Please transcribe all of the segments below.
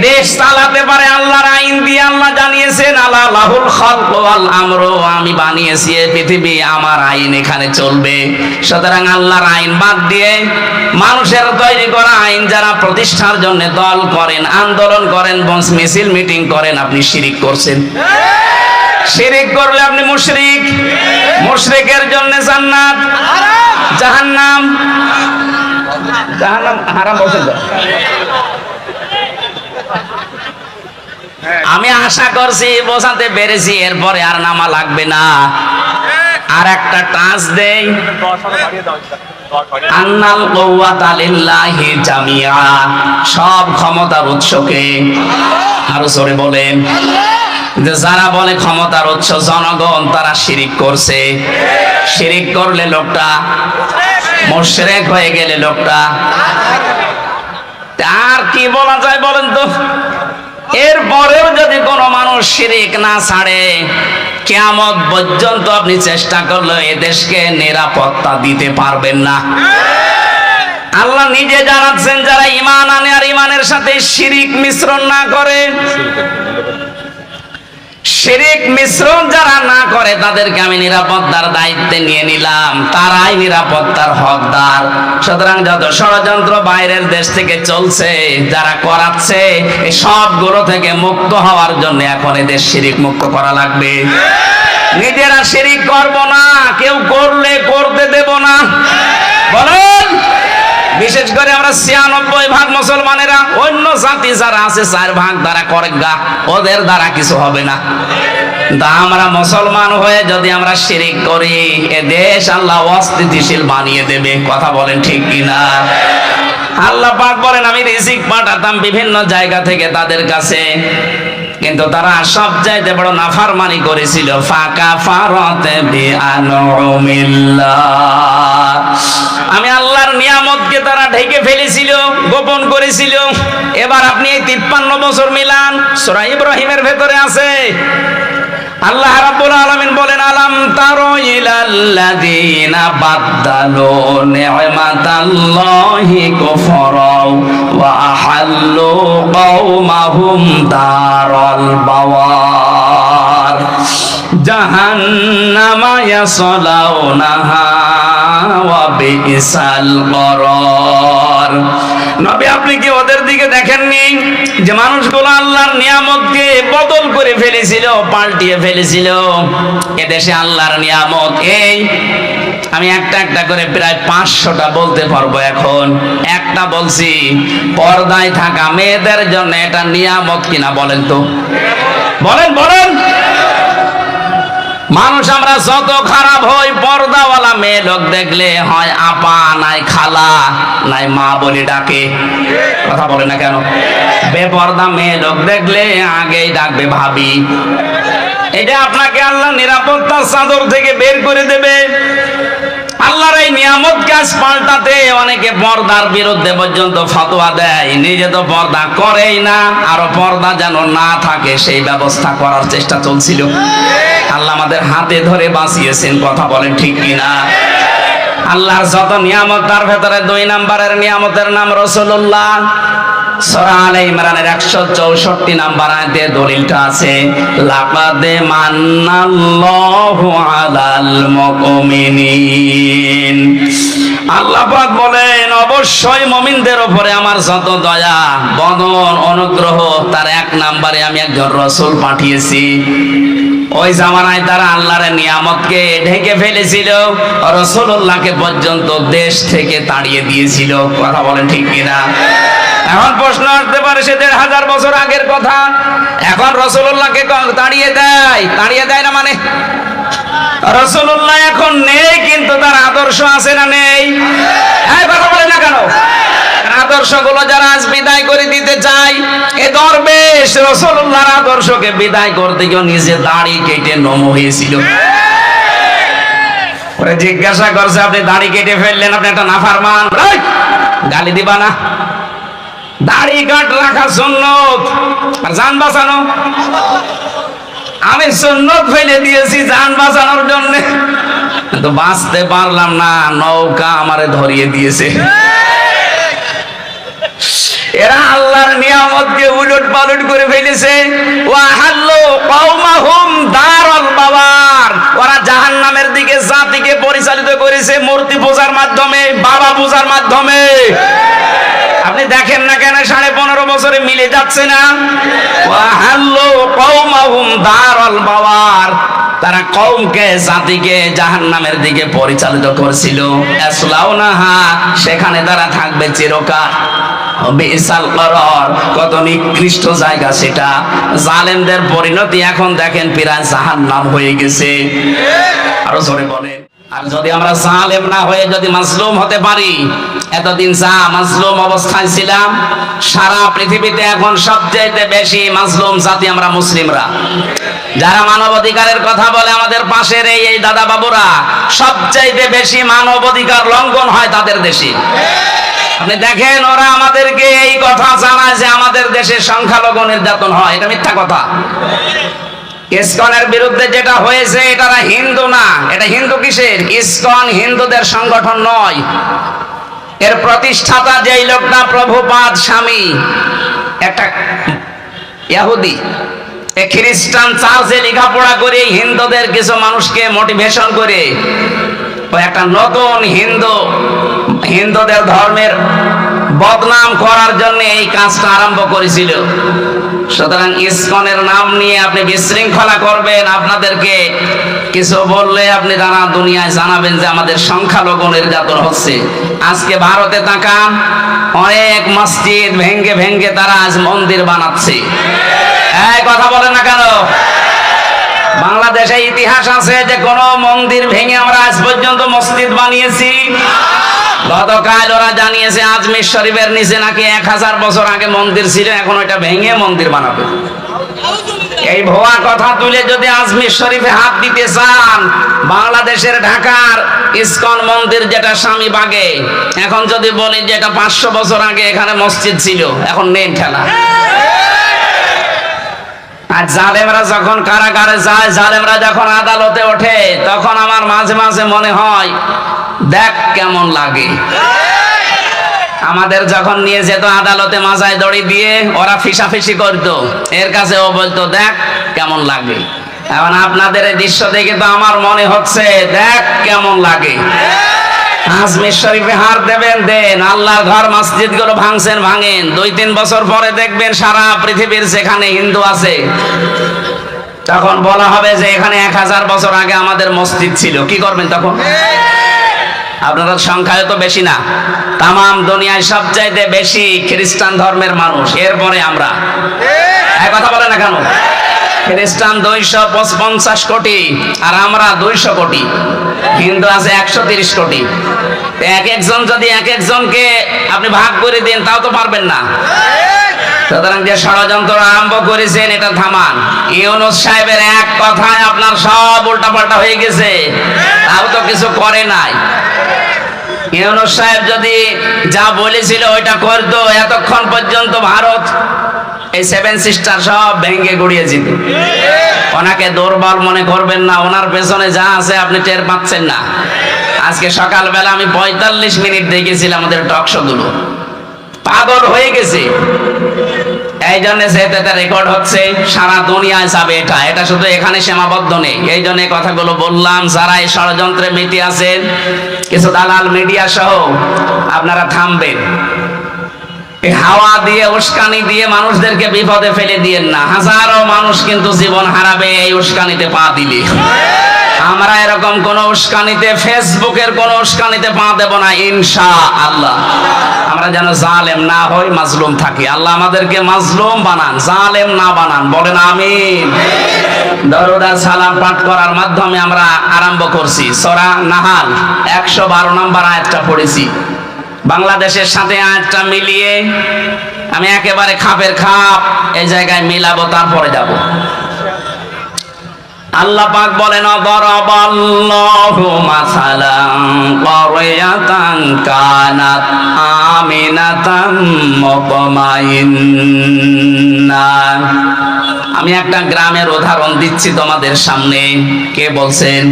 দেশ চালাতে পারে আল্লাহর আইন দিয়ে। আল্লাহ জানিয়েছেন আলা লাহুল খালকু ওয়াল আমরু, আমি বানিয়েছি এই পৃথিবী, আমার আইন এখানে চলবে। সুতরাং আল্লাহর আইন বাদ দিয়ে মানুষের তৈরি করা আইন যারা প্রতিষ্ঠার জন্য দল করেন, আন্দোলন করেন, মিছিল মিটিং করেন, আপনি শিরিক করছেন। শিরিক করলে আপনি মুশরিক। মুশরিকের জন্য জান্নাত, জাহান্নাম। জাহান্নাম হারাম বলছেন তো? আমি আশা করছি বোঝাতে পেরেছি, এরপরে আর নামা লাগবে না। আর একটা টাচ দেই, আন্নাল কুওয়াতা লিল্লাহি জামিআ, সব ক্ষমতার উৎসকে। আরো জোরে বলেন। যে যারা বলে ক্ষমতার উৎস জনগণ, তারা শিরিক করছে। শিরিক করলে লোকটা মুশরিক হয়ে গেলে লোকটা, আর কি বলা যায় বলেন তো? এরপরেও যদি কোনো মানুষ শিরিক না ছাড়ে, কিয়ামত পর্যন্ত আপনি চেষ্টা করলে এ দেশকে নিরাপত্তা দিতে পারবেন না। আল্লাহ নিজে জানাচ্ছেন যারা ঈমান আনে আর ঈমানের সাথে শিরিক মিশ্রণ না করে, শিরিক মিশ্রণ যারা না করে, তাদেরকে আমি নিরাপত্তার দায়িত্বে নিয়ে নিলাম, তারাই নিরাপত্তার হকদার। সুতরাং যত ষড়যন্ত্র বাইরের দেশ থেকে চলছে, যারা করাচ্ছে, এই সবগুলো থেকে মুক্ত হওয়ার জন্য এখন এদের শিরিক মুক্ত করা লাগবে। নিজেরা শিরিক করব না, কেউ করলে করতে দেব না। বলেন। বিশেষ করে আমরা ৯৬% মুসলমানেরা, অন্য জাতি যারা আছে ৪% দ্বারা করে গা, ওদের দ্বারা কিছু হবে না। আমরা মুসলমান হয়ে যদি আমরা শিরিক করি, এ দেশ আল্লাহ অস্থিতিশীল বানিয়ে দেবে। কথা বলেন ঠিক কিনা? আল্লাহ পাক বলেন আমি রিজিক পাঠাতাম বিভিন্ন জায়গা থেকে তাদের কাছে, কিন্তু তারা সব চাইতে বড় নাফরমানি করেছিল। ফাকাফারাতে বিআনউমিল্লাহ, আমি আল্লাহর নিয়ামতকে তারা ঢেকে ফেলেছিল, গোপন করেছিল। এবার আপনি এই ৫৩ বছর মিলান, সূরা ইব্রাহিমের ভেতরে আছে। আল্লাহ রাব্বুল আলামিন বলেন আলাম তারা ইলাল্লাযীনা বাদদালু নি'মাতাল্লাহি কুফরা ওয়া আহাল্লু কওমাহুম দারাল বাওয়ার জাহান্নামা ইয়াসলাউনাহা ওয়া বিইসাল করার। নবী আপনি কি ওদের দিকে দেখেননি যে মানুষগুলো আল্লাহর নিয়ামতকে বদল করে ফেলেছিল, পাল্টিয়ে ফেলেছিল? এদেশে আল্লাহর নিয়ামত এই, আমি একটা একটা করে প্রায় ৫০০টা বলতে পারবো এখন। একটা বলছি, পর্দায় থাকা মেয়েদের জন্য এটা নিয়ামত কিনা বলেন তো? বলেন বলেন। মানুষ আমরা যত খারাপ হই, পর্দাওয়ালা মেয়ে লোক দেখলে হয় আপা, নাই খালা, নাই মা বলে ডাকে। কথা বলে না কেন? বেপর্দা মেয়ে লোক দেখলে আগেই ডাকবে ভাবি। এটা আপনাকে আল্লাহ নিরাপত্তার চাদর থেকে বের করে দেবে। আল্লাহর এই নিয়ামত কাজ পাল্টাতে অনেকে পর্দার বিরুদ্ধে পর্যন্ত ফতোয়া দেয়, নিজে তো পর্দা করেই না, আরো পর্দা যেন না থাকে সেই ব্যবস্থা করার চেষ্টা চলছিল। আল্লাহ আমাদের হাতে ধরে বাঁচিয়েছেন। কথা বলেন ঠিক কিনা? আল্লাহর যত নিয়ামত, তার ভেতরে ২ নম্বরের নিয়ামতের নাম রাসূলুল্লাহ। সূরা আলে ইমরানের ১৬৪ নম্বর আয়াতে দলিলটা আছে, লাকাদ মান্নাল্লাহু আলাল মুমিনিন। আল্লাহ পাক বলেন অবশ্যই মুমিনদের উপরে আমার যত দয়া, বদন, অনুগ্রহ, তার ১ নম্বরে আমি একজন রাসূল পাঠিয়েছি। ওই জামানায় তারা আল্লাহর নিয়ামতকে ঢেকে ফেলেছিল, রাসূলুল্লাহকে পর্যন্ত দেশ থেকে তাড়িয়ে দিয়েছিল। কথা বলেন ঠিক কিনা? এখন প্রশ্ন আসতে পারে সে ১৫০০ বছর আগের কথা, এখন রাসূলুল্লাহকে তাড়িয়ে দেয়? তাড়িয়ে দেয় না মানে? রাসূলুল্লাহ এখন নেই, কিন্তু তার আদর্শ আছে না নেই? হ্যাঁ, কথা বলে না কেন? আদর্শগুলো যারা আজ বিদায় করে দিতে চায়, এ দরবেশ রাসূলুল্লাহর আদর্শকে বিদায় করতে গিয়ে নিজে দাড়ি কেটে নম হয়েছিল। ওরে জিজ্ঞাসা করছে আপনি দাড়ি কেটে ফেললেন, আপনি একটা নাফরমান, গালি দিবা না? দাড়ি কাট রাখা সুন্নত, আর জান বাঁচানো। আমি সুন্নত ফেলে দিয়েছি জান বাঁচানোর জন্য, কিন্তু বাঁচতে পারলাম না, নৌকা আমারে ধরিয়ে দিয়েছে। এরা আল্লাহর নিয়ামতকে উলট পালট করে ফেলেছে। ওয়াহাল্লু কওমাহুম দারাল বাওয়ার, ওরা জাহান্নামের দিকে জাতিকে পরিচালিত করেছে মূর্তি পূজার মাধ্যমে, বাবা পূজার মাধ্যমে। আপনি দেখেন না কেন 15.5 বছরে মিলে যাচ্ছে না? ওয়াহাল্লু কওমাহুম দারাল বাওয়ার, তারা কওমকে জাতিকে জাহান্নামের দিকে পরিচালিত করছিল। ইয়াসলাউনাহা, সেখানে তারা থাকবে চিরকাল। বিসাল করার, কত নিকৃষ্ট জায়গা সেটা। জালেমদের পরিণতি এখন দেখেন প্রায় জাহান্নাম হয়ে গেছে। আরো জোরে বলেন। আর যদি আমরা জালেম না হয়ে যদি মাজলুম হতে পারি, এতদিন যা মাজলুম অবস্থায় ছিলাম, সারা পৃথিবীতে এখন সবচেয়ে বেশি মাজলুম জাতি আমরা মুসলিমরা। যারা মানবাধিকারের কথা বলে আমাদের পাশের এই দাদা বাবুরা, সবচেয়ে বেশি মানবাধিকার লঙ্ঘন হয় তাদের দেশে। আপনি দেখেন ওরা আমাদেরকে এই কথা জানায় যে আমাদের দেশে সংখ্যালঘু নির্যাতন হয়, এটা মিথ্যা কথা। ইসকনের বিরুদ্ধে যেটা হয়েছে, এটা হিন্দু না, এটা হিন্দু কিসের? ইসকন হিন্দুদের সংগঠন নয়। এর প্রতিষ্ঠাতা যেই লোকটা প্রভুপাদ স্বামী, একটা ইহুদি, খ্রিস্টান চার্চে লেখাপড়া করে হিন্দুদের কিছু মানুষকে মোটিভেশন করে একটা নতুন হিন্দুদের ধর্মের বদনাম করার জন্য এই কাজটা আরম্ভ করেছিল। সুতরাং ইসকনের নাম নিয়ে আপনি বিশৃঙ্খলা করবেন, আপনাদেরকে কিছু বললে আপনি তারা দুনিয়ায় জানাবেন যে আমাদের সংখ্যালঘু নির্যাতন হচ্ছে। আজকে ভারতে তাকান, অনেক মসজিদ ভেঙ্গে ভেঙ্গে তারা আজ মন্দির বানাচ্ছে। এই কথা বলেন না কেন? বাংলাদেশে ইতিহাস আছে যে কোন মন্দির ভেঙে আমরা আজ পর্যন্ত মসজিদ বানিয়েছি? গতকাল ওরা জানিয়েছে আজমির শরীফের নিচে নাকি 1000 বছর আগে মন্দির ছিল, এখন ওইটা ভেঙে মন্দির বানাবে। এই ভুয়া কথা তুলে যদি আজমির শরীফে হাত দিতে চান, বাংলাদেশের ঢাকার ইসকন মন্দির যেটা স্বামীবাগে, এখন যদি বলি যে এটা 500 বছর আগে এখানে মসজিদ ছিল, এখন নেই খেলা। আর জালেমরা যখন কারাগারে যায়, জালেমরা যখন আদালতে ওঠে, তখন আমার মাঝে মাঝে মনে হয় দেখ কেমন লাগে। আমাদের যখন নিয়ে যেত আদালতে মাজায় দড়ি দিয়ে, ওরা ফিসাফিসি করতো, এর কাছে ও বলতো দেখ কেমন লাগে। এখন আপনাদের এই দৃশ্য দেখে তো আমার মনে হচ্ছে দেখ কেমন লাগে। আজমির শরীফে হার দেবেন দেন, আল্লাহর ঘর মসজিদ গুলো ভাঙছেন ভাঙেন, 2-3 বছর পরে দেখবেন সারা পৃথিবীর যেখানে হিন্দু আছে, তখন বলা হবে যে এখানে 1000 বছর আগে আমাদের মসজিদ ছিল। কি করবেন তখন? আপনাদের সংখ্যায় তো বেশি না, তামাম দুনিয়ায় সবচাইতে বেশি খ্রিস্টান ধর্মের মানুষ, এরপরে আমরা। এক কথা বলে না কেন? খ্রিস্টান 250 কোটি আর আমরা 200 কোটি, হিন্দু আছে 130 কোটি। এক একজন যদি এক একজনকে আপনি ভাগ করে দেন, তাও তো পারবেন না। সুতরাং যে ষড়যন্ত্র আরম্ভ করেছেন, এটা থামান। ইউনূস সাহেবের এক কথায় আপনার সব উল্টাপাল্টা হয়ে গেছে, তাও তো কিছু করে নাই। ইউনূস সাহেব যদি যা বলেছিল ওইটা করতো, এতক্ষণ পর্যন্ত ভারত এই 7 সিস্টার সব ভেঙে গুড়িয়ে যেত। ওনাকে দুর্বল মনে করবেন না, ওনার পেছনে যা আছে আপনি টের পাচ্ছেন না। আজকে সকালবেলা আমি 45 মিনিট দেখেছিলাম আমাদের টক শো গুলো, পাগল হয়ে গেছে। এই জন্য সেটা রেকর্ড হচ্ছে, সারা দুনিয়ায় যাবে এটা। এটা শুধু এখানে সীমাবদ্ধ নেই। এই জন্য কথাগুলো বললাম, যারা এই ষড়যন্ত্রে মেতে আছেন, কিছু দালাল মিডিয়া সহ, আপনারা থামবেন। হাওয়া দিয়ে উস্কানি দিয়ে মানুষদেরকে বিপদে ফেলে দিয়েন না। হাজারো মানুষ কিন্তু জীবন হারাবে এই উস্কানিতে পা দিলে। আমরা এরকম কোন উস্কানিতে, ফেসবুকের কোন উস্কানিতে পা দেব না ইনশাআল্লাহ। আমরা যেন জালেম না হই, মাজলুম থাকি। আল্লাহ আমাদেরকে মাজলুম বানান, জালেম না বানান। বলেন আমিন। দরুদ আর সালাম পাঠ করার মাধ্যমে আমরা আরম্ভ করছি। সূরা নাহাল 112 নম্বর আয়াতটা পড়েছি। বাংলাদেশের সাথে আয়াতটা মিলিয়ে আমি একেবারে খাপের খাপ এই জায়গায় মিলাবো, তারপরে যাব। আল্লাহ পাক বলেন, দরাবাল্লাহু মাসালান ক্বরিয়াতান কানাত আমিনাতাম মুতমাইন্না আমি একটা গ্রামের উদাহরণ দিচ্ছি তোমাদের সামনে। কে বলছেন?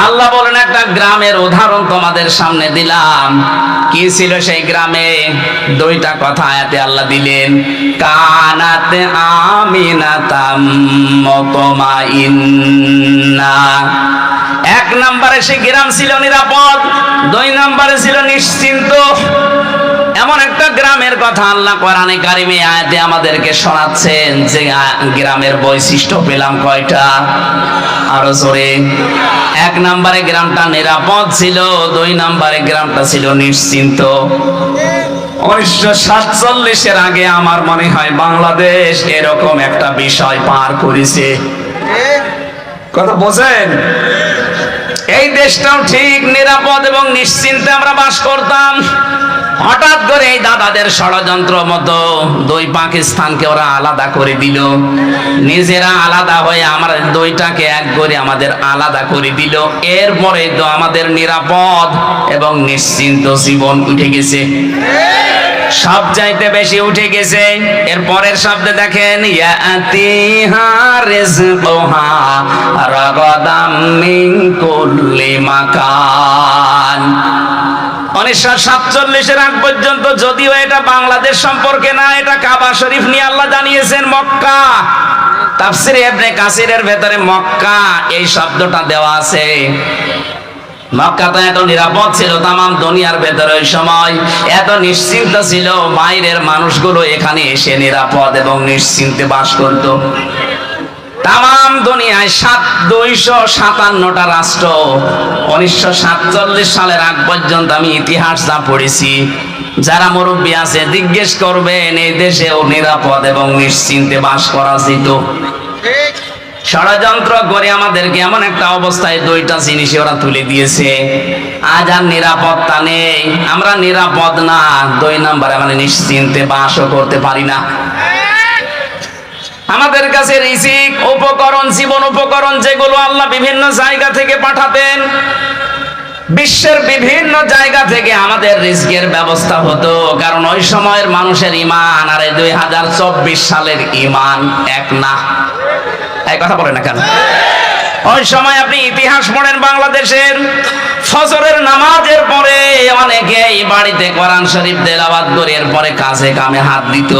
আল্লাহ বলেন একটা গ্রামের উদাহরণ তোমাদের সামনে দিলাম। কি ছিল সেই গ্রামে? দুইটা কথা আয়াতে আল্লাহ দিলেন। কানাত আমিনাতাম মুতমাইন্না। এক নম্বরে সেই গ্রাম ছিল নিরাপদ, দুই নম্বরে ছিল নিশ্চিন্ত। এমন একটা গ্রামের কথা আল্লাহ কোরআনে কারিমে আয়াতে আমাদেরকে শোনাচ্ছেন যে গ্রামের বৈশিষ্ট্য পেলাম কয়টা? আরো জোরে। এক নম্বরে গ্রামটা নিরাপদ ছিল, দুই নম্বরে গ্রামটা ছিল নিশ্চিন্ত। 1947-এর আগে আমার মনে হয় বাংলাদেশ এরকম একটা বিষয় পার করেছে। কথা বোঝেন? এই দেশটাও ঠিক নিরাপদ এবং নিশ্চিন্তে আমরা বাস করতাম। হঠাৎ করে এই দাদাদের ষড়যন্ত্র মতো দুই পাকিস্তানকে ওরা আলাদা করে দিল, নিজেরা আলাদা হয়ে আমরা দুইটাকে এক করে আমাদের আলাদা করে দিল। এরপরে তো আমাদের নিরাপদ এবং নিশ্চিন্ত জীবন উঠে গেছে, সব চাইতে বেশি উঠে গেছে। এর পরের শব্দে দেখেন, ইয়াতিহা রিজকুহা রাগাদাম মিন কুল্লি মাকান। 1947-এর আগ পর্যন্ত, যদিও এটা বাংলাদেশ সম্পর্কে না, এটা কাবা শরীফ নিয়ে আল্লাহ জানিয়েছেন মক্কা। তাফসীরে ইবনে কাসিরের ভেতরে মক্কা এই শব্দটা দেওয়া আছে। মক্কা তো এত নিরাপদ ছিল, তামাম দুনিয়ার ভেতরে ওই সময় এত নিশ্চিন্ত ছিল, বাইরের মানুষগুলো এখানে এসে নিরাপদ এবং নিশ্চিন্তে বাস করত। তামাম দুনিয়ায় 257টা রাষ্ট্র। 1947 সালের আগ পর্যন্ত আমি ইতিহাস যা পড়েছি, যারা মুরব্বী আছে জিজ্ঞেস করবেন, এই দেশেও নিরাপদ এবং নিশ্চিন্তে বাস করা যেত। ষড়যন্ত্র করে আমাদেরকে এমন একটা অবস্থায় দুইটা জিনিস ওরা তুলে দিয়েছে। আজ আর নিরাপত্তা নেই, আমরা নিরাপদ না, দুই নম্বরে আমরা নিশ্চিন্তে বাসও করতে পারি না। আমাদের কাছে রিজিক, উপকরণ, জীবন উপকরণ যেগুলো আল্লাহ বিভিন্ন জায়গা থেকে পাঠাতেন, বিশ্বের বিভিন্ন জায়গা থেকে আমাদের রিজিকের ব্যবস্থা হতো। কারণ ওই সময়ের মানুষের ঈমান আর এই 2024 সালের ঈমান এক না। এই কথা বলে না কেন? ওই সময় আপনি ইতিহাস পড়েন বাংলাদেশের, ফজরের নামাজের পরে অনেকেই বাড়িতে কোরআন শরীফ তেলাওয়াত করে এরপরে কাজে কামে হাত দিত।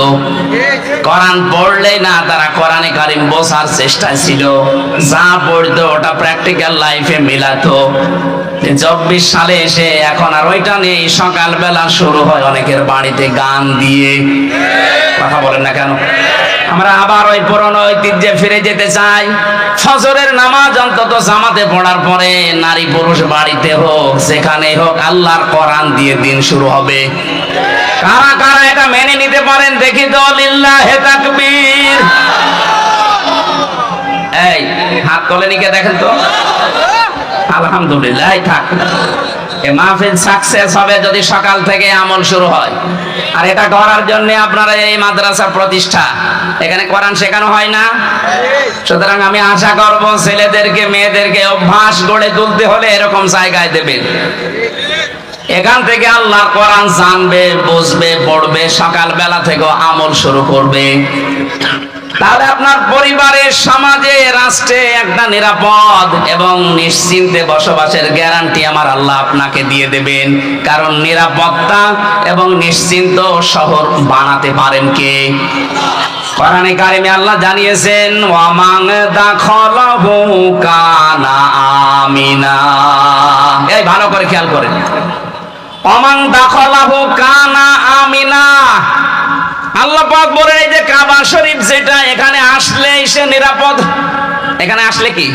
কোরআন পড়লেই না, তারা কোরআনে কারিম বোঝার চেষ্টায় ছিল, যা পড়তো ওটা প্র্যাকটিক্যাল লাইফে মিলাতো। 24 সালে এসে এখন আর ওইটা নেই। সকালবেলা শুরু হয় অনেকের বাড়িতে গান দিয়ে। কথা বলেন না কেন? আমরা আবার ওই পুরনো ঐতিহ্যে ফিরে যেতে চাই। ফজরের নামাজ অন্তত জামাতে পড়ার পরে নারী পুরুষ বাড়িতে হোক, যেখানে হোক, আল্লাহর কোরআন দিয়ে দিন শুরু হবে। কারা কারা এটা মেনে নিতে পারেন দেখি তো? লিল্লাহে তাকবীর। এই হাত তোলেনি কে দেখেন তো? আলহামদুলিল্লাহ। থাক, এই মাহফিল সাকসেস হবে যদি সকাল থেকে আমল শুরু হয়। আর এটা করার জন্য আপনারা এই মাদ্রাসা প্রতিষ্ঠা, এখানে কোরআন শেখানো হয় না। সুতরাং আমি আশা করব ছেলেদেরকে মেয়েদেরকে অভ্যাস গড়ে তুলতে হলে এরকম জায়গায় দেবেন। এখান থেকে আল্লাহর কোরআন জানবে, বুঝবে, পড়বে, সকালবেলা থেকে আমল শুরু করবে। তাহলে আপনার পরিবারে, সমাজে, রাষ্ট্রে একটা নিরাপদ এবং নিশ্চিন্তে বসবাসের গ্যারান্টি আমার আল্লাহ আপনাকে দিয়ে দেবেন। কারণ নিরাপত্তা এবং নিশ্চিন্ত শহর বানাতে পারেন কে? কোরআনে কারিমে আল্লাহ জানিয়েছেন, ওয়ামান দাখালাহু কানা আমিনা। এই ভালো করে খেয়াল করেন, ওয়ামান দাখালাহু কানা আমিনা। আল্লাহ পাক বলেন, এই যে কাবা শরীফ যেটা, এখানে আসলে সে নিরাপদ। এখানে আসলে কি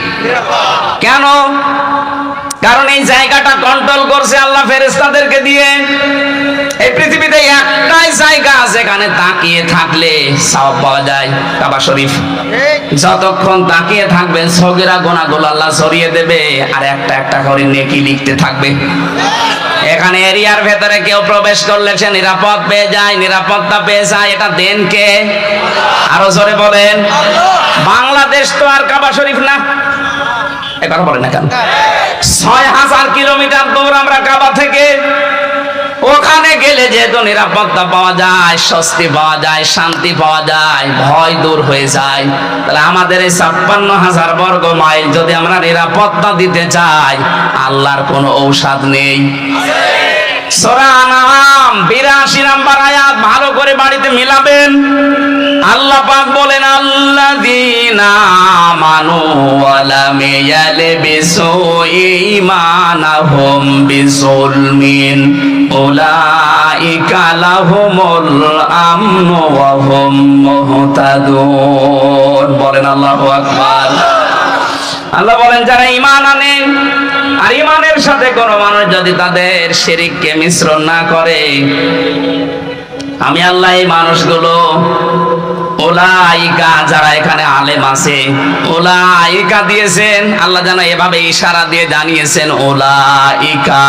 কেন? কারণ এই জায়গাটা কন্ট্রোল করছে আল্লাহ ফেরেশতাদেরকে দিয়ে। এই পৃথিবীতে একটাই জায়গা যেখানে তাকিয়ে থাকলে সওয়াব পাওয়া যায়, কাবা শরীফ। যতক্ষণ তাকিয়ে থাকবেন সগীরা গুনাহগুলো আল্লাহ সরিয়ে দেবে, আর একটা একটা করে নেকি লিখতে থাকবে। এখানে এরিয়ার ভেতরে কেউ প্রবেশ করলে সে নিরাপদ পেয়ে যায়, নিরাপত্তা পেয়ে যায়। এটা দেন কে? আরো জোরে বলেন। বাংলাদেশ তো আর কাবা শরীফ না। এই কথা বলেন না কেন? 6000 কিলোমিটার দূর আমরা কাবা থেকে। ওখানে গেলে যেহেতু নিরাপত্তা পাওয়া যায়, স্বস্তি পাওয়া যায়, শান্তি পাওয়া যায়, ভয় দূর হয়ে যায়, তাহলে আমাদের এই 56,000 বর্গ মাইল যদি আমরা নিরাপত্তা দিতে চাই, আল্লাহর কোনো ঔষধ নেই? সূরা আনআম 82 নম্বর আয়াত ভালো করে বাড়িতে মিলাবেন। আল্লাহ পাক বলেন, আল্লাযীনা আমানু ওয়া লাম ইয়ালবিসু ঈমানাহুম বিযুলমিন উলাইকা লাহুমুল আমনু ওয়া হুম মুহতাদুন। বলেন আল্লাহু আকবার। আল্লাহ বলেন, যারা ঈমান আনে আর ঈমানের সাথে কোন মানুষ যদি তাদের শিরককে মিশ্রণ না করে, আমি আল্লাহ এই মানুষগুলো উলাইকা, যারা এখানে আলেম আছে, উলাইকা দিয়েছেন আল্লাহ যেন এভাবে ইশারা দিয়ে জানিয়েছেন, উলাইকা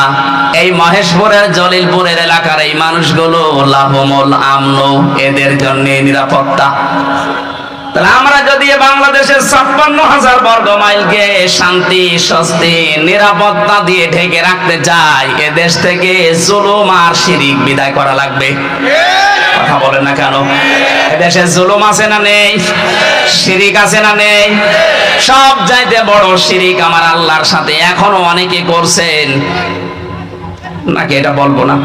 এই মহেশপুরের জলিলপুরের এলাকার এই মানুষগুলো লাহুমুল আমনু, এদের জন্য নিরাপত্তা। তাহলে আমরা যদি বাংলাদেশের 56,000 বর্গ মাইলকে শান্তি, স্বস্তি, নিরাপত্তা দিয়ে ঢেকে রাখতে চাই, এ দেশ থেকে জুলুম আর শিরিক বিদায় করা লাগবে। কথা বলেন না কেন? এদেশে জুলুম আছে না নেই? শিরিক আছে না নেই? সব চাইতে বড় শিরিক আমার আল্লাহর সাথে এখনো অনেকে করছেন, নাকি এটা বলবো না?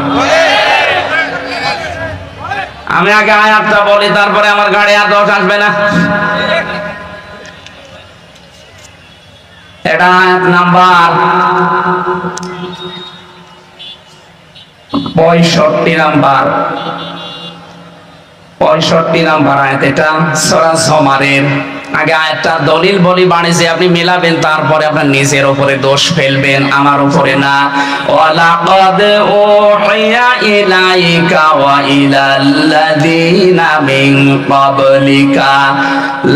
আমি আগে আয়াতটা বলি, তারপরে আমার গাড়ি আর দোষ আসবে না। এটা আয়াত নাম্বার 65 নাম্বার আয়াত, এটা সূরা জুমারের। আগে আয়াতটা দলিল বলি বাণিজ্যে আপনি মিলাবেন, তারপরে আপনার নিজের উপরে দোষ ফেলবেন, আমার উপরে না। ওয়ালাকাদ উহিয়া ইলাইকা ওয়া ইলাল্লাযীনা মিন ক্বাবলিকা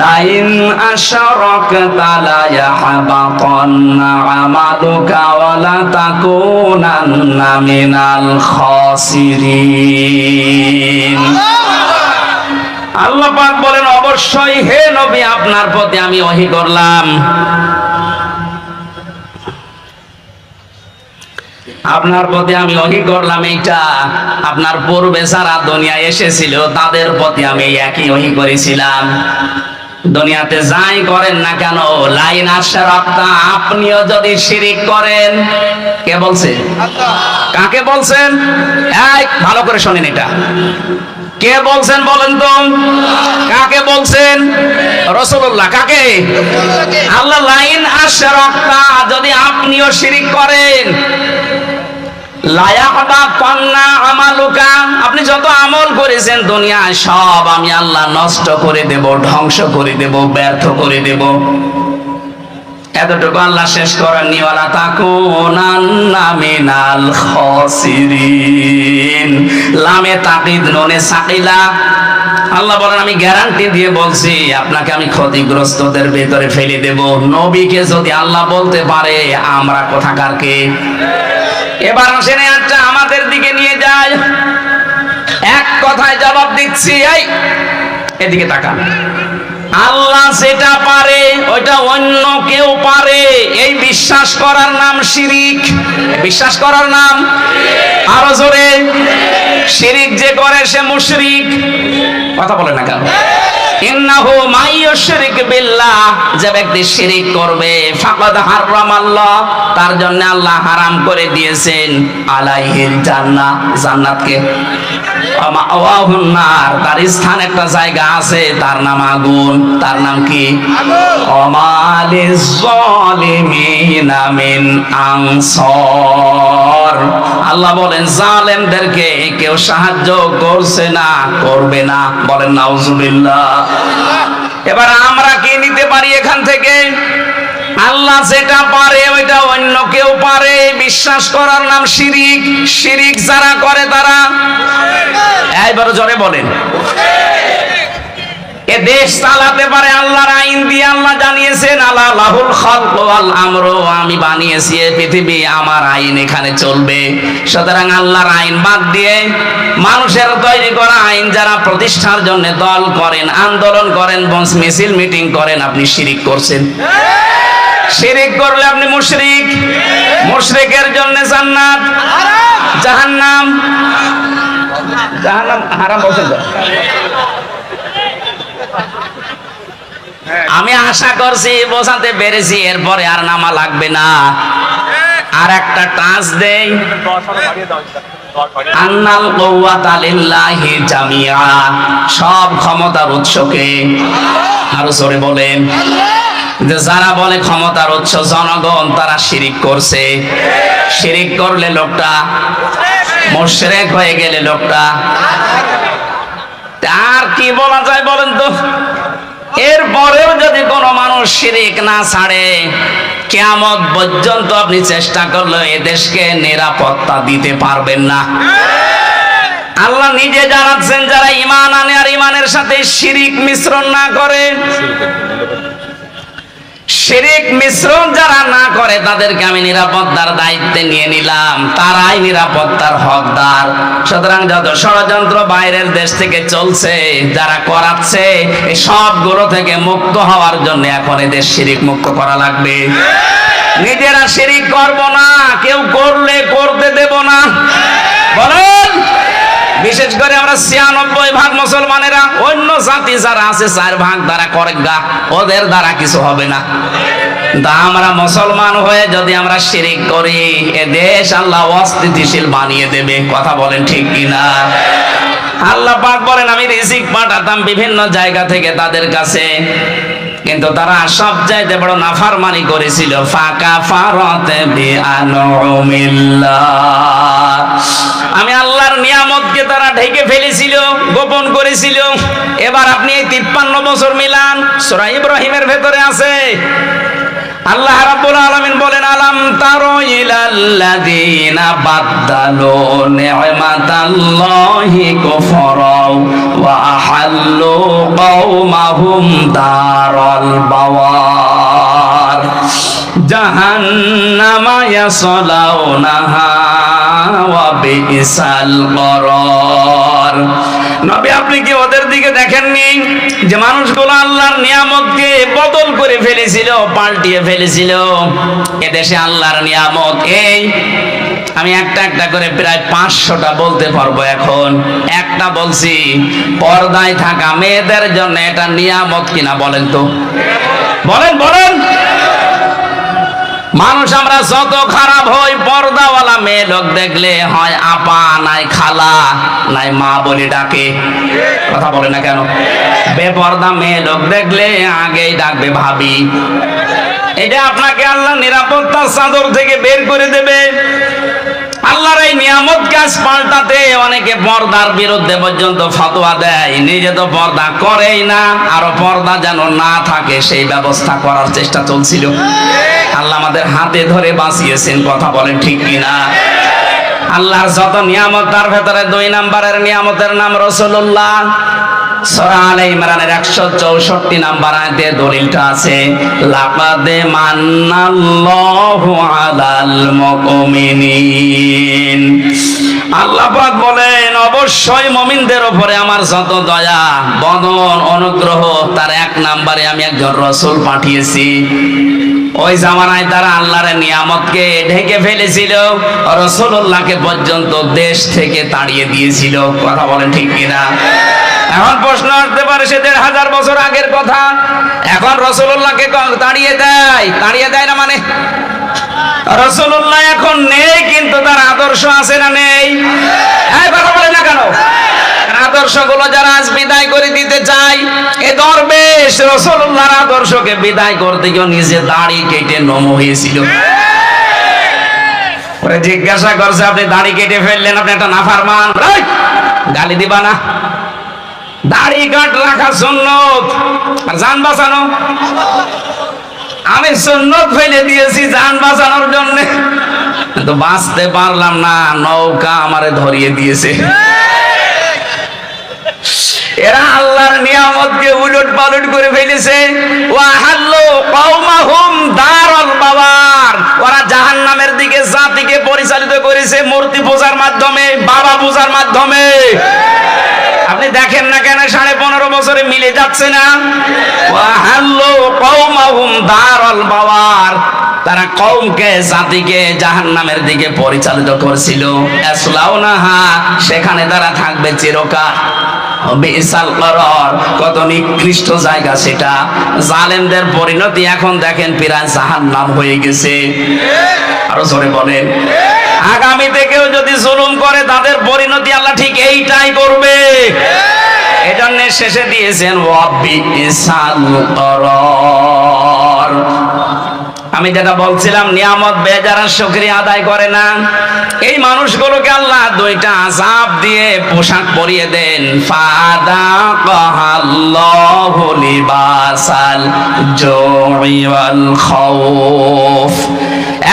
লাইন আশরাকতা লা ইয়াহবাতান্না আমালুকা ওয়া লা তাকুনান্না মিনাল খাসিরিন। আল্লাহ পাক বলেন, অবশ্যই হে নবী, আপনার প্রতি আমি ওহী করলাম, আপনার প্রতি আমি ওহী করলাম এইটা আপনার পূর্বে যারা দুনিয়ায় এসেছিল তাদের প্রতি আমি একই ওহী করেছিলাম। দুনিয়াতে যাই করেন না কেন, লাইন আশরাকতা, আপনিও যদি শিরিক করেন, কে বলছে? কাকে বলছেন? এই ভালো করে শুনেন, এটা কে বলছেন বলেন তো? কাকে বলছেন? রাসূলুল্লাহ। কাকে? আল্লাহ। লাইন আশরাকতা, যদি আপনিও শিরিক করেন, লায়াহবাতান্না আমালুকা, আপনি যত আমল করেছেন দুনিয়ায় সব আমি আল্লাহ নষ্ট করে দেব, ধ্বংস করে দেব, ব্যর্থ করে দেব। এতটুকু আল্লাহ শেষ করেননি, ওয়ালা তাকুনান্না মিনাল খাসিরিন। লামে তাকিদ নুনে সাকিলা। আল্লাহ বলেন, আমি গ্যারান্টি দিয়ে বলছি, আপনাকে আমি ক্ষতিগ্রস্তদের ভেতরে ফেলে দেব। নবীকে যদি আল্লাহ বলতে পারে, আমরা কোথাকার কে? এবার আসেন আচ্ছা আমাদের দিকে নিয়ে যায়, এক কথায় জবাব দিচ্ছি। এই এদিকে তাকান। আল্লাহ যেটা পারে ওইটা অন্য কেউ পারে, এই বিশ্বাস করার নাম শিরিক। বিশ্বাস করার নাম, আরো জোরে, শিরিক যে করে সে মুশরিক। কথা বলে না কেন? ইন্নাহু মাইয়ুশরিক বিল্লাহ, যে ব্যক্তি শিরিক করবে, ফাকাদ হারামাল্লাহ, তার জন্য আল্লাহ হারাম করে দিয়েছেন আলাইহিল জান্নাহ, জান্নাতকে, ওয়াহুন নার, তার স্থান একটা জায়গা আছে, তার নাম আগুন। তার নাম কি? ওয়ামালিজ যালিমিনা মিন আনসার। আল্লাহ বলেন, জালেমদেরকে কেউ সাহায্য করছে না, করবে না। বলেন নাউজুবিল্লাহ। এবার আমরা কি নিতে পারি এখান থেকে? আল্লাহ যেটা পারে ওইটা অন্য কেউ পারে, বিশ্বাস করার নাম শিরিক। শিরিক যারা করে তারা, এইবার জোরে বলেন, এ দেশ চালাতে পারে আল্লাহর আইন দিয়ে। আল্লাহ জানিয়েছেন, আলা লাহুল খালকু ওয়াল আমরু, আমি বানিয়েছি এই পৃথিবী, আমার আইন এখানে চলবে। সুতরাং আল্লাহর আইন বাদ দিয়ে মানুষের তৈরি করা আইন যারা প্রতিষ্ঠার জন্য দল করেন, আন্দোলন করেন, মিছিল মিটিং করেন, আপনি শিরিক করছেন। শিরিক করলে আপনি মুশরিক। মুশরিকের জন্য জান্নাত, জাহান্নাম। জাহান্নাম হারাম বলছেন তো? আমি আশা করছি বোঝাতে পেরেছি, এরপরে আর নামা লাগবে না। আর একটা টাচ দেই, আন্নাল কুওয়াতা লিল্লাহি জামিআ, সব ক্ষমতার উৎসকে। আরো জোরে বলেন। যে যারা বলে ক্ষমতার উৎস জনগণ, তারা শিরিক করছে। শিরিক করলে লোকটা মুশরিক হয়ে গেলে লোকটা, আর কি বলা যায় বলেন তো? এরপরেও যদি কোনো মানুষ শিরিক না ছাড়ে, কিয়ামত পর্যন্ত আপনি চেষ্টা করলে এ দেশকে নিরাপত্তা দিতে পারবেন না। আল্লাহ নিজে জানাচ্ছেন, যারা ঈমান আনে আর ঈমানের সাথে শিরিক মিশ্রণ না করে, শিরিক মিশ্রণ যারা না করে, তাদেরকে আমি নিরাপত্তার দায়িত্বে নিয়ে নিলাম, তারাই নিরাপত্তার হকদার। সুতরাং যত ষড়যন্ত্র বাইরের দেশ থেকে চলছে, যারা করাচ্ছে, এই সবগুলো থেকে মুক্ত হওয়ার জন্য এখন এদের শিরিক মুক্ত করা লাগবে। নিজেরা শিরিক করব না, কেউ করলে করতে দেব না। বলেন, বিশেষ করে আমরা ৯৬% মুসলমানেরা, অন্য জাতি যারা আছে ৪% দ্বারা করে গা, ওদের দ্বারা কিছু হবে না। তা আমরা মুসলমান হয়ে যদি আমরা শিরিক করি, এ দেশ আল্লাহ অস্থিতিশীল বানিয়ে দেবে। কথা বলেন ঠিক কিনা? আল্লাহ পাক বলেন, আমি রিজিক পাঠাতাম বিভিন্ন জায়গা থেকে তাদের কাছে, কিন্তু তারা সব চাইতে বড় নাফরমানি করেছিল। ফাকাফারাতে বিআনউমিল্লাহ, আমি আল্লাহর নিয়ামতকে তারা ঢেকে ফেলেছিল, গোপন করেছিল। এবার আপনি এই ৫৩ বছর মিলান, সূরা ইব্রাহিমের ভেতরে আছে। আল্লাহ রাব্বুল আলামিন বলেন, আলাম তারা ইলাল্লাযীনা বাদদালু নি'মাতাল্লাহি কুফরা ওয়া আহাল্লু কওমাহুম দারাল বাওয়ার জাহান্নামা ইয়াসলাউনাহা ওয়া বিসাল করার। নবী, আপনি কি ওদের দিকে দেখেননি যে মানুষগুলো আল্লাহর নিয়ামতকে বদল করে ফেলেছিল, পাল্টিয়ে ফেলেছিল? এদেশে আল্লাহর নিয়ামত এই, আমি একটা একটা করে প্রায় ৫০০টা বলতে পারবো। এখন একটা বলছি, পর্দায় থাকা মেয়েদের জন্য এটা নিয়ামত কিনা বলেন তো? বলেন বলেন। মানুষ আমরা যত খারাপ হই, পর্দাওয়ালা মেয়ে লোক দেখলে হয় আপা, নাই খালা, নাই মা বলে ডাকে। কথা বলে না কেন? বেপর্দা মেয়ে লোক দেখলে আগেই ডাকবে ভাবি। এটা আপনাকে আল্লাহ নিরাপত্তার চাদর থেকে বের করে দেবে। আল্লাহর এই নিয়ামত কাজ পাল্টাতে অনেকে পর্দার বিরুদ্ধে পর্যন্ত ফতোয়া দেয়, নিজে তো পর্দা করেই না, আরো পর্দা যেন না থাকে সেই ব্যবস্থা করার চেষ্টা চলছিল। আল্লাহ আমাদের হাতে ধরে বাঁচিয়েছেন। কথা বলেন ঠিক কিনা? আল্লাহর যত নিয়ামত, তার ভেতরে ২ নম্বরের নিয়ামতের নাম রাসূলুল্লাহ। সূরা আলে ইমরানের ১৬৪ নম্বর আয়াতে দলিলটা আছে, লাকাদ মান্নাল্লাহু আলাল মুমিনিন। আল্লাহ পাক বলেন, অবশ্যই মুমিনদের উপরে আমার যত দয়া, বদন, অনুগ্রহ, তার ১ নম্বরে আমি একজন রাসূল পাঠিয়েছি। ওই জামানায় তারা আল্লাহর নিয়ামতকে ঢেকে ফেলেছিল, রাসূলুল্লাহকে পর্যন্ত দেশ থেকে তাড়িয়ে দিয়েছিল। কথা বলেন ঠিক কিনা? এখন প্রশ্ন আসতে পারে, সে ১৫০০ বছর আগের কথা, এখন রাসূলুল্লাহকে তাড়িয়ে দেয়? তাড়িয়ে দেয় না মানে? রাসূলুল্লাহ এখন নেই, কিন্তু তার আদর্শ আছে না নেই? হ্যাঁ, কথা বলে না কেন? আদর্শগুলো যারা আজ বিদায় করে দিতে চায়, এ দরবেশ রাসূলুল্লাহর আদর্শকে বিদায় করতে গিয়ে নিজে দাড়ি কেটে নম হয়েছিল। ওরে জিজ্ঞাসা করছে, আপনি দাড়ি কেটে ফেললেন, আপনি একটা নাফরমান, গালি দিবা না? দাড়ি কাট রাখা সুন্নত, আর জান বাঁচানো। আমি সুন্নত ফেলে দিয়েছি জান বাঁচানোর জন্য, কিন্তু বাঁচতে পারলাম না, নৌকা আমারে ধরিয়ে দিয়েছে। এরা আল্লাহর নিয়ামতকে উলট পালট করে ফেলেছে। ওয়া হাল্লু কওমাহুম দারাল বাওয়ার, ওরা জাহান্নামের দিকে জাতিকে পরিচালিত করেছে মূর্তি পূজার মাধ্যমে, বাবা পূজার মাধ্যমে। আপনি দেখেন না কেন 15.5 বছরে মিলে যাচ্ছে না? ওয়াহাল্লু কওমাহুম দারাল বাওয়ার, তারা কওমকে জাতিকে জাহান্নামের দিকে পরিচালিত করছিল। ইয়াসলাউনাহা, সেখানে তারা থাকবে চিরকাল। বিসাল করার, কত নিকৃষ্ট জায়গা সেটা। জালেমদের পরিণতি এখন দেখেন প্রায় জাহান্নাম হয়ে গেছে। আরো জোরে বলেন, আগামীতে কেউ যদি জুলুম করে তাদের পরিণতি আল্লাহ ঠিক এইটাই করবে। এজন্য শেষে দিয়েছেন ওয়াবিসাল করার। আমি যেটা বলছিলাম, নিয়ামত বেজারা শুকরিয়া আদায় করে না, এই মানুষগুলোকে আল্লাহ দুইটা আযাব দিয়ে পোশাক পরিয়ে দেন। ফাদাকাল্লাহু লিবাসাল জুই ওয়াল খাউফ।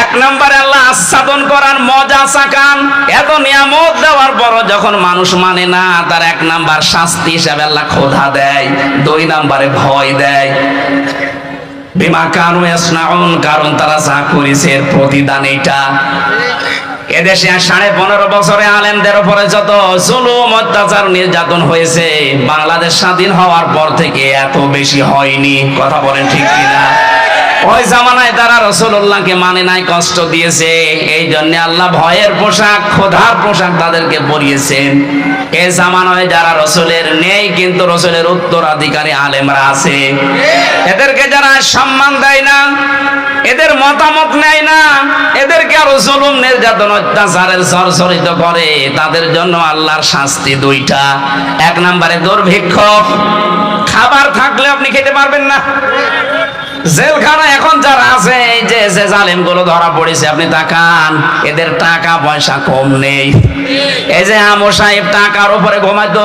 এক নম্বরে আল্লাহ আস্বাদন করার মজা চাকান। এত নিয়ামত দেওয়ার পরও যখন মানুষ মানে না, তার এক নাম্বার শাস্তি হিসাবে আল্লাহ ক্ষুধা দেয়, 2 নম্বরে ভয় দেয়। বিমা কানু ইয়াসনাউন, কারণ তারা যা করেছে এর প্রতিদান এটা। এদেশে 15.5 বছরে আলেমদের উপরে যত জুলুম অত্যাচার নির্যাতন হয়েছে, বাংলাদেশ স্বাধীন হওয়ার পর থেকে এত বেশি হয়নি। কথা বলেন ঠিক কিনা? ওই জামানায় তারা রাসূলুল্লাহকে মানে নাই, কষ্ট দিয়েছে। এই জন্য আল্লাহ ভয়ের পোশাক, খোদার পোশাক তাদেরকে পরিয়েছেন। এই জামানায় যারা রাসূলের নেই, কিন্তু রাসূলের উত্তরাধিকারী আলেমরা আছে, এদেরকে যারা সম্মান দেয় না, এদের মতামত নেয় না, এদেরকে আরো জুলুম নির্যাতন অত্যাচারের জর্জরিত করে, তাদের জন্য আল্লাহর শাস্তি 2টা। 1 নম্বরে দুর্ভিক্ষ, খাবার থাকলে আপনি খেতে পারবেন না। জেলখানা এখন যারা আছে, এই যে জালেম গুলো ধরা পড়েছে, আপনি তাকান, এদের টাকা পয়সা কম নেই। এই যে আমর সাহেব টাকার উপরে ঘুমাইতো,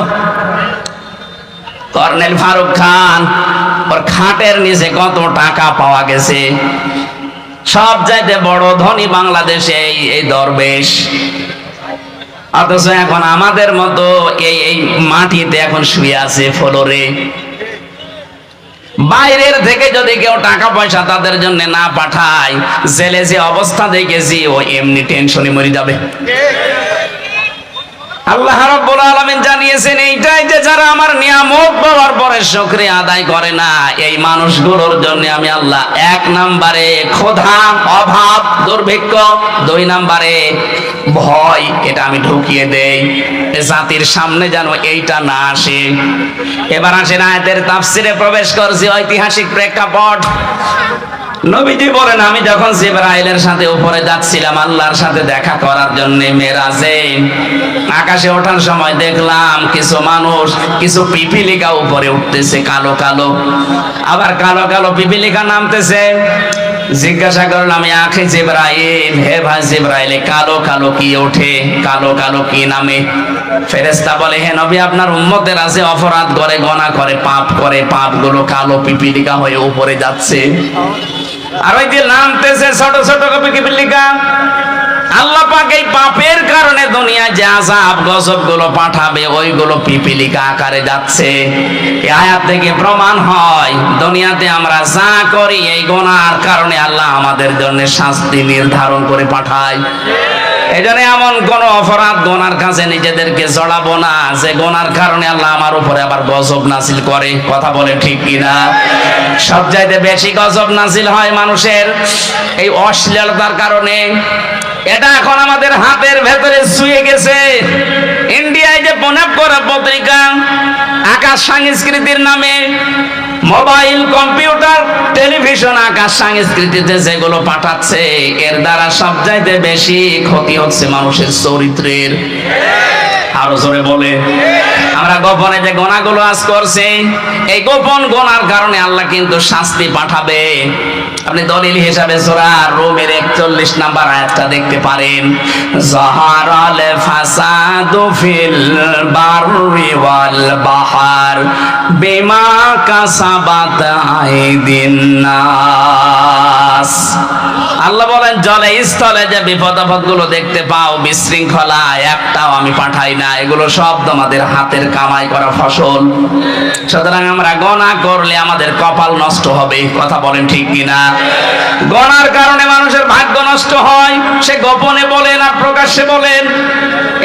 কর্নেল ফারুক খান, ওর খাটের নিচে কত টাকা পাওয়া গেছে। সব চাইতে বড় ধনী বাংলাদেশে এই দরবেশ, অথচ এখন আমাদের মতো এই মাটিতে এখন শুয়ে আছে ফ্লোরে। বাইরের থেকে যদি কেউ টাকা পয়সা তাদের জন্য না পাঠায়, জেলে যে অবস্থা দেখেছি, ও এমনি টেনশনে মরে যাবে। আল্লাহ রাব্বুল আলামিন জানিয়েছেন এইটাই, যে যারা আমার নিয়ামত পাওয়ার পরে শুকরিয়া আদায় করে না, এই মানুষগুলোর জন্য আমি আল্লাহ 1 নম্বরে ক্ষুধা, অভাব, দুর্ভিক্ষ, 2 নম্বরে ভয়, এটা আমি ঢুকিয়ে দেই, জাতির সামনে যেন এইটা না আসে। এবার আসেন আয়াতের তাফসিরে প্রবেশ করছি, ঐতিহাসিক প্রেক্ষাপট। নবীজি বলেন, আমি যখন জিবরাইলের সাথে উপরে যাচ্ছিলাম আল্লাহর সাথে দেখা করার জন্য মেরাজে, আকাশে ওঠার সময় দেখলাম কিছু মানুষ, কিছু পিপিলিকা উপরে উঠতেছে, কালো কালো, আবার কালো কালো পিপিলিকা নামতেছে। জিজ্ঞাসা করলাম, আখে জিবরাইল, হে ভাই জিবরাইল, কালো কালো কি ওঠে, কালো কালো কি নামে? ফেরেশতা বলে, হে নবী, আপনার উম্মতের আছে, অপরাধ করে, গুনাহ করে, পাপ করে, পাপগুলো কালো পিপিলিকা হয়ে উপরে যাচ্ছে। আর ওই যে নামতেছে ছোট ছোট পিপিলিকা, আল্লাহ পাক এই পাপের কারণে দুনিয়ায় যে আযাব গজব গুলো পাঠাবে, ওইগুলো পিপিলিকা আকারে যাচ্ছে। এই আয়াত থেকে প্রমাণ হয়, দুনিয়াতে আমরা যা করি এই গুনাহর কারণে আল্লাহ আমাদের জন্য শাস্তি নির্ধারণ করে পাঠায়। এজন্য এমন কোন অপরাধ গুনার কাছে নিজেদেরকে জড়াবো না, যে গুনার কারণে আল্লাহ আমার উপরে আবার গজব নাজিল করে। কথা বলে ঠিক কিনা? সবচাইতে বেশি গজব নাজিল হয় মানুষের এই অশ্লীলতার কারণে। এটা এখন আমাদের হাতের ভেতরে শুয়ে গেছে। ইন্ডিয়ায় যে প্রণব করা পত্রিকা, আকাশ সংস্কৃতির নামে মোবাইল, কম্পিউটার, টেলিভিশন, আকাশ সংস্কৃতিতে যেগুলো পাঠাচ্ছে, এর দ্বারা সবচাইতে বেশি ক্ষতি হচ্ছে মানুষের চরিত্রের। আরো জোরে বলে, আমরা গোপনে যে গুনাহগুলো আজ করছি, এই গোপন গুনার কারণে আল্লাহ কিন্তু শাস্তি পাঠাবে। আপনি দলিল হিসাবে সূরা রুমের 41 নম্বর আয়াতটা দেখতে পারেন, যাহারাল ফাসাদু ফিল বাররি ওয়াল বাহার বিমা কাসাবাত আইদিন নাস। আল্লাহ বলেন জলে স্থলে যে বিপদ আপদ গুলো দেখতে পাও, বিশৃঙ্খলা, একটাও আমি পাঠাই না, এগুলো সব তোমাদের হাতের কামাই করা ফসল। সুতরাং আমরা গোনা করলে আমাদের কপাল নষ্ট হবে। কথা বলেন ঠিক কিনা? গোনার কারণে মানুষের ভাগ্য নষ্ট হয়, সে গোপনে বলেন আর প্রকাশ্যে বলেন।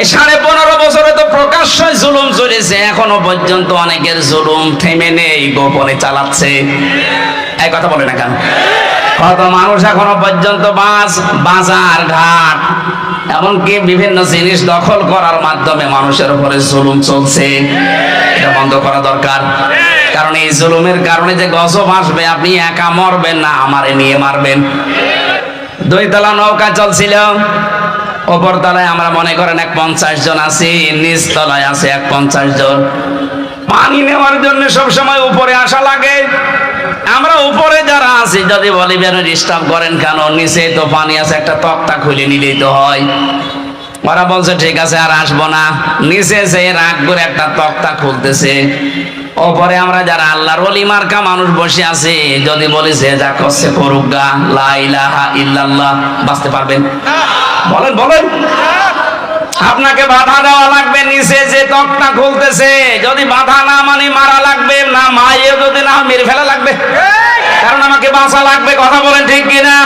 এই 15.5 বছরে তো প্রকাশ্যে জুলুম চলেছে, এখনো পর্যন্ত অনেকের জুলুম থেমে নেই, গোপনে চালাচ্ছে। এই কথা বলে না কেন? কত মানুষ এখনো পর্যন্ত বাজার ঘাট এমনকি বিভিন্ন জিনিস দখল করার মাধ্যমে মানুষের উপরে জুলুম চলছে। এটা বন্ধ করা দরকার। কারণ এই জুলুমের কারণে যে গজব আসবে, আপনি একা মরবেন না, আমারে নিয়ে মারবেন। 2 তলা নৌকা চলছিল, ওপর তলায় আমরা মনে করেন 50 জন আছি, নিচ তলায় আছে 50 জন। পানি নেওয়ার জন্য সবসময় উপরে আসা লাগে। আমরা উপরে যারা আছি যদি বলি বেন ডিস্টার্ব করেন কেন, নিচে তো পানি আছে, একটা তক্তা খুলে নিলেই তো হয়। ওরা বলছে ঠিক আছে আর আসবো না, নিচে যে রাগ করে একটা তক্তা খুলতেছে। ওপরে আমরা যারা আল্লাহর ওলি মার্কা মানুষ বসে আছি, যদি বলি যে যা করছে করুক গা, লা ইলাহা ইল্লাল্লাহ, বাঁচতে পারবেন? বলেন বলেন। আপনাকে বাধা দেওয়া লাগবে, নিচে যে তক্তা খুলতেছে যদি বাধা না মানে মারা লাগবে, না মায়ে যদি না মেরে ফেলা লাগবে, কারণ আমাকে বাঁচা লাগবে। কথা বলেন ঠিক কিনা?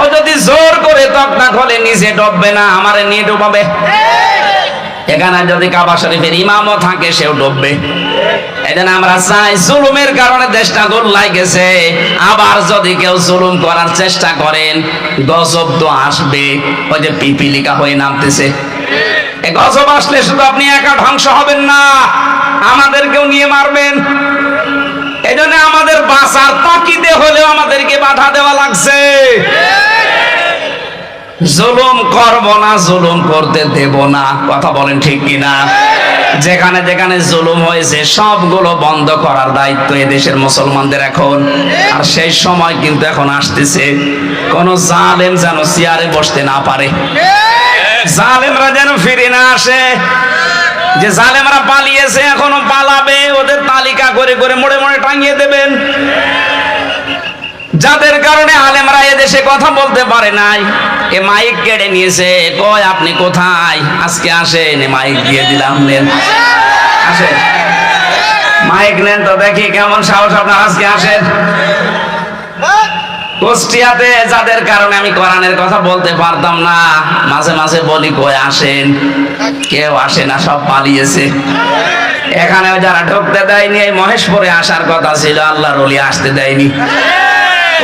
ও যদি জোর করে তক্তা খোলে নিচে ডুববে না, আমারে নিয়ে ডুবাবে। এখানে যদি কাবা শরীফের ইমামও থাকে সেও ডুববে। এজন্য আমরা চাই, জুলুমের কারণে দেশটা গোল্লায় গেছে, আবার যদি কেউ জুলুম করার চেষ্টা করেন গজব তো আসবে। ওই যে পিপিলিকা হয়ে নামতেছে, এই গজব আসলে শুধু আপনি একা ধ্বংস হবেন না, আমাদেরকেও নিয়ে মারবেন। এজন্য আমাদের বাঁচার তাকিদে হলেও আমাদেরকে বাধা দেওয়া লাগছে। জুলুম করব না, জুলুম করতে দেব না। কথা বলেন ঠিক কিনা? যেখানে যেখানে জুলুম হয়েছে সবগুলো বন্ধ করার দায়িত্ব এদেশের মুসলমানদের এখন। আর সেই সময় কিন্তু এখন আসতেছে, কোন জালেম যেন চেয়ারে বসতে না পারে, জালেমরা যেন ফিরে না আসে। যে জালেমরা পালিয়েছে এখনো পালাবে, ওদের তালিকা করে করে মোড়ে মোড়ে টাঙিয়ে দেবেন। যাদের কারণে আলেমরা এদেশে কথা বলতে পারে নাই, এ মাইক কেড়ে নিয়েছে, কয় আপনি কোথায়, আজকে আসেন, মাইক দিয়ে দিলাম, নেন আসেন, মাইক নেন তো দেখি কেমন সাহস আপনার, আজকে আসেন। কুষ্টিয়াতে যাদের কারণে আমি কোরআনের কথা বলতে পারতাম না, মাঝে মাঝে বলি কয় আসেন, কেউ আসে না, সব পালিয়েছে। এখানে যারা ঢুকতে দেয়নি, এই মহেশপুরে আসার কথা ছিল, আল্লাহর ওলি আসতে দেয়নি।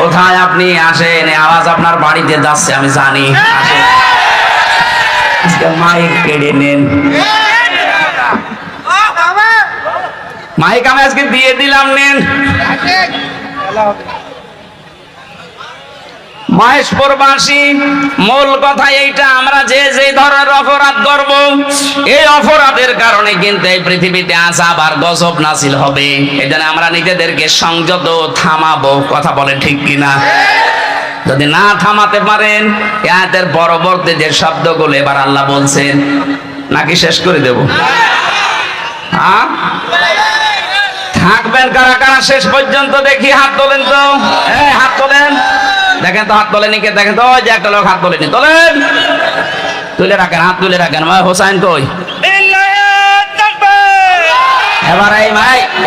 কোথায় আপনি আসেন, আওয়াজ আপনার বাড়িতে যাচ্ছে আমি জানি, আসেন। আজকে মাইক কেড়ে নেন, মাইক আমি আজকে দিয়ে দিলাম, নেন। মহেশপুরবাসী, মূল কথা এইটা, আমরা যে যে ধরনের অপরাধ করব, এই অপরাধের কারণে কিন্তু এই পৃথিবীতে আযাব আর গজব নাযিল হবে। এজন্য আমরা নিজেদেরকে সংযত থামাবো। কথা বলেন ঠিক কিনা? যদি না থামাতে পারেন, এই আয়াতের পরবর্তী যে শব্দগুলো এবার আল্লাহ বলছেন, নাকি শেষ করে দেব? হ্যাঁ, থাকবেন কারা কারা শেষ পর্যন্ত? দেখি হাত তোলেন তো, হাত তোলেন, দেখেন তো হাত তোলেনি কে, দেখেন তো, ওই যে একটা লোক হাত তোলেনি, তোলেন, তুলে রাখেন, হাত তুলে রাখেন। হোসাইন কই? এবার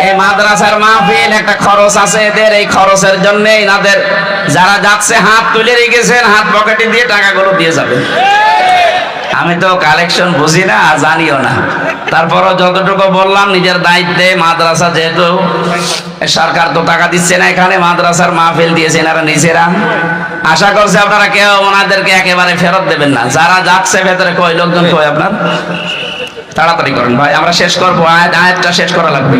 এই মাদ্রাসার মাহফিল, একটা খরচ আছে এদের, এই খরচের জন্য এনাদের যারা যাচ্ছে হাত তুলে রেখেছেন, হাত পকেটে দিয়ে টাকাগুলো দিয়ে যাবে। আমি তো কালেকশন বুঝি না, জানিও না, তারপরও যতটুকু বললাম নিজের দায়িত্বে। মাদ্রাসা যেহেতু সরকার তো টাকা দিচ্ছে না, এখানে মাদ্রাসার মাহফিল দিয়েছে এনারা নিজেরা। আশা করছে আপনারা কেউ ওনাদেরকে একেবারে ফেরত দেবেন না। যারা যাচ্ছে ভেতরে, কই লোকজন কই আপনার? তাড়াতাড়ি করেন ভাই, আমরা শেষ করবো, আয়াতটা শেষ করা লাগবে।